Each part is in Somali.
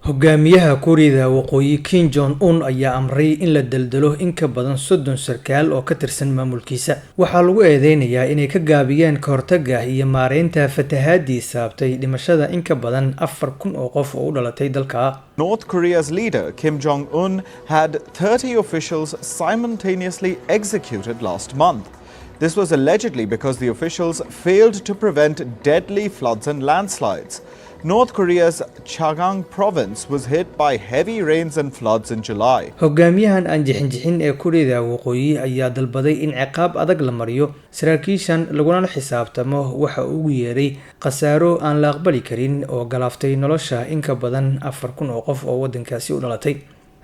hogaamiyaha Kuuriyada Waqooyi Kim Jong-un ayaa amray in la daldalo in ka badan 30 sarkaal oo ka tirsan maamulkiisa. Waxaa lagu eedeynayaa inay ka gaabiyeen ka hortagga iyo maareynta fatahaadii sababtay dhimashada in ka badan 4,000 oo qof oo u dhalatay dalka. North Korea's leader Kim Jong-un had 30 officials simultaneously executed last month. This was allegedly because the officials failed to prevent deadly floods and landslides. North Korea's Chagang province was hit by heavy rains and floods in July. Hogaamiyahan aan jixin ee Kuuriyada Waqooyi ayaa dalbaday in ciqaab adag la mariyo saraakiishan laguna xisaabtamo waxa uu yeeray khasaaro aan la aqbali karin oo galaaftay nolosha in ka badan 4,000 oo qof oo wadankaasi u dhalatay.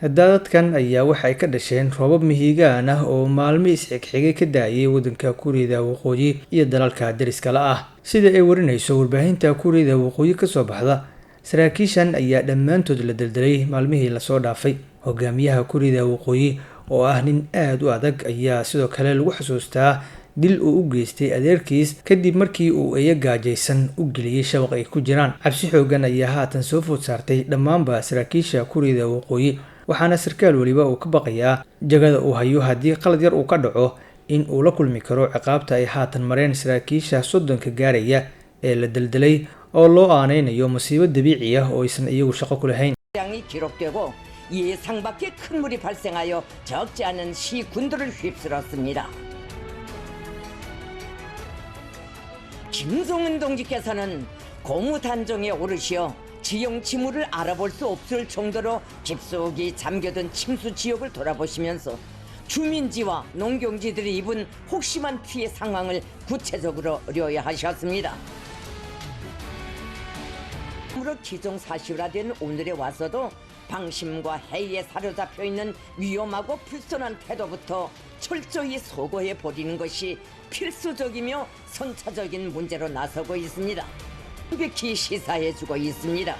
Dadkan ayaa waxa ay ka dhasheen roobab mihigaan ah oo maalmo isxigxigay ka daayay wadanka Kuuriyada Waqooyi iyo dalalka dariska la ah. Sida ay warinayso warbaahinta Kuuriyada Waqooyi ka soo baxda, saraakiishan ayaa dhammaantood la daldalay maalmihii la soo dhaafay. Hogaamiyaha Kuuriyada Waqooyi oo ah nin aad u adag ayaa sidoo kale lagu xasuustaa dil uu u geystay adeerkiis kadib markii uu gaajaysan u geliyay shabaq ay ku jiraan. Cabsi xoogan ayaa haatan soo food saartay dhammaanba saraakiisha Kuuriyada Waqooyi, waxaana sarkaal waliba uu ka baqayaa jagada uu hayo haddii qalad yar uu ka dhaco in uu la kulmi karo ciqaabta ay haatan mareen saraakiisha 30 gaaraya ee la daldalay oo loo aaneynayo musiibo dabiici ah oo aysan iyagu shaqo ku lahayn. 기록되고 예상 밖의 큰 물이 발생하여 적지 않은 시군들을 휩쓸었습니다. 김성은 동지께서는 고무 단정에 오르시어 지형 지물을 알아볼 수 없을 정도로 깊숙이 잠겨든 침수 지역을 돌아보시면서 주민지와 농경지들이 입은 혹심한 피해 상황을 구체적으로 의뢰하셨습니다. 아무로 기정사실화된 오늘에 와서도 방심과 해이에 사로잡혀 있는 위험하고 불손한 태도부터 철저히 소거해 버리는 것이 필수적이며 선차적인 문제로 나서고 있습니다. 완벽히 시사해주고 있습니다.